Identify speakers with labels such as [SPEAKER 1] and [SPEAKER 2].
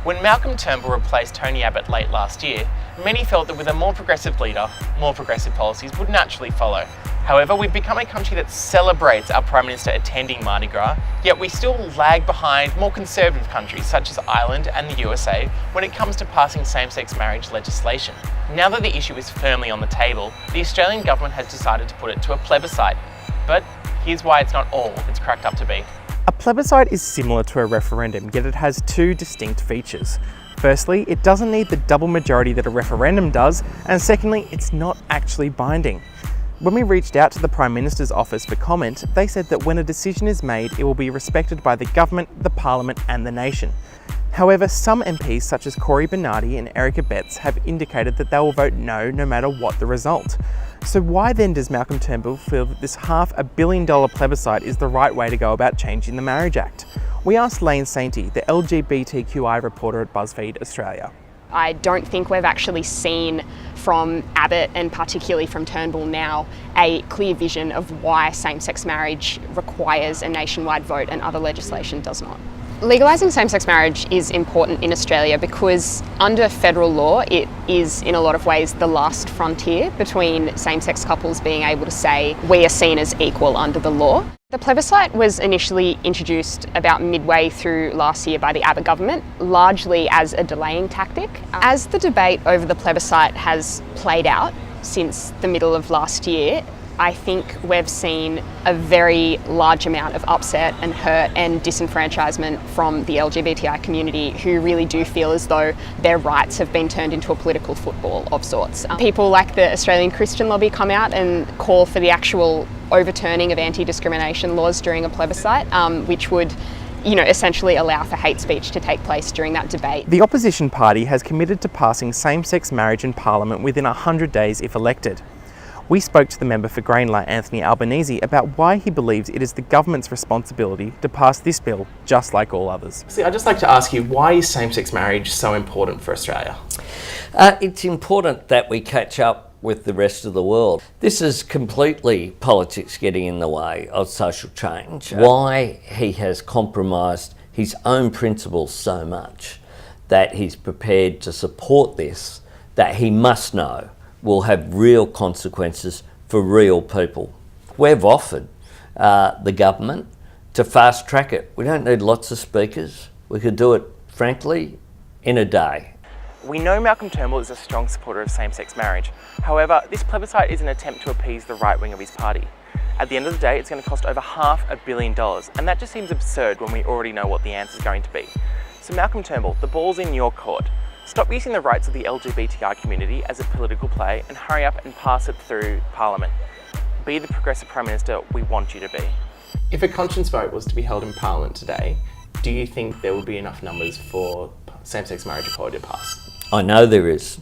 [SPEAKER 1] When Malcolm Turnbull replaced Tony Abbott late last year, many felt that with a more progressive leader, more progressive policies would naturally follow. However, we've become a country that celebrates our Prime Minister attending Mardi Gras, yet we still lag behind more conservative countries such as Ireland and the USA when it comes to passing same-sex marriage legislation. Now that the issue is firmly on the table, the Australian government has decided to put it to a plebiscite. But here's why it's not all it's cracked up to be. A plebiscite is similar to a referendum, yet it has two distinct features. Firstly, it doesn't need the double majority that a referendum does, and secondly, it's not actually binding. When we reached out to the Prime Minister's office for comment, they said that when a decision is made, it will be respected by the government, the Parliament and the nation. However, some MPs such as Cory Bernardi and Erica Betts have indicated that they will vote no matter what the result. So why then does Malcolm Turnbull feel that this $500 million plebiscite is the right way to go about changing the Marriage Act? We asked Lane Sainty, the LGBTQI reporter at BuzzFeed Australia.
[SPEAKER 2] I don't think we've actually seen from Abbott and particularly from Turnbull now a clear vision of why same-sex marriage requires a nationwide vote and other legislation does not. Legalising same-sex marriage is important in Australia because under federal law it is in a lot of ways the last frontier between same-sex couples being able to say we are seen as equal under the law. The plebiscite was initially introduced about midway through last year by the Abbott government, largely as a delaying tactic. As the debate over the plebiscite has played out since the middle of last year, I think we've seen a very large amount of upset and hurt and disenfranchisement from the LGBTI community who really do feel as though their rights have been turned into a political football of sorts. People like the Australian Christian Lobby come out and call for the actual overturning of anti-discrimination laws during a plebiscite, which would essentially allow for hate speech to take place during that debate.
[SPEAKER 1] The opposition party has committed to passing same-sex marriage in Parliament within 100 days if elected. We spoke to the member for Greenlaw, Anthony Albanese, about why he believes it is the government's responsibility to pass this bill just like all others. See, I'd just like to ask you, why is same-sex marriage so important for Australia?
[SPEAKER 3] It's important that we catch up with the rest of the world. This is completely politics getting in the way of social change. Why he has compromised his own principles so much that he's prepared to support this, that he must know will have real consequences for real people. We've offered the government to fast track it. We don't need lots of speakers. We could do it, frankly, in a day.
[SPEAKER 1] We know Malcolm Turnbull is a strong supporter of same-sex marriage. However, this plebiscite is an attempt to appease the right wing of his party. At the end of the day, it's going to cost over $500 million, and that just seems absurd when we already know what the answer is going to be. So Malcolm Turnbull, the ball's in your court. Stop using the rights of the LGBTI community as a political play and hurry up and pass it through Parliament. Be the progressive Prime Minister we want you to be. If a conscience vote was to be held in Parliament today, do you think there would be enough numbers for same-sex marriage equality to pass?
[SPEAKER 3] I know there is.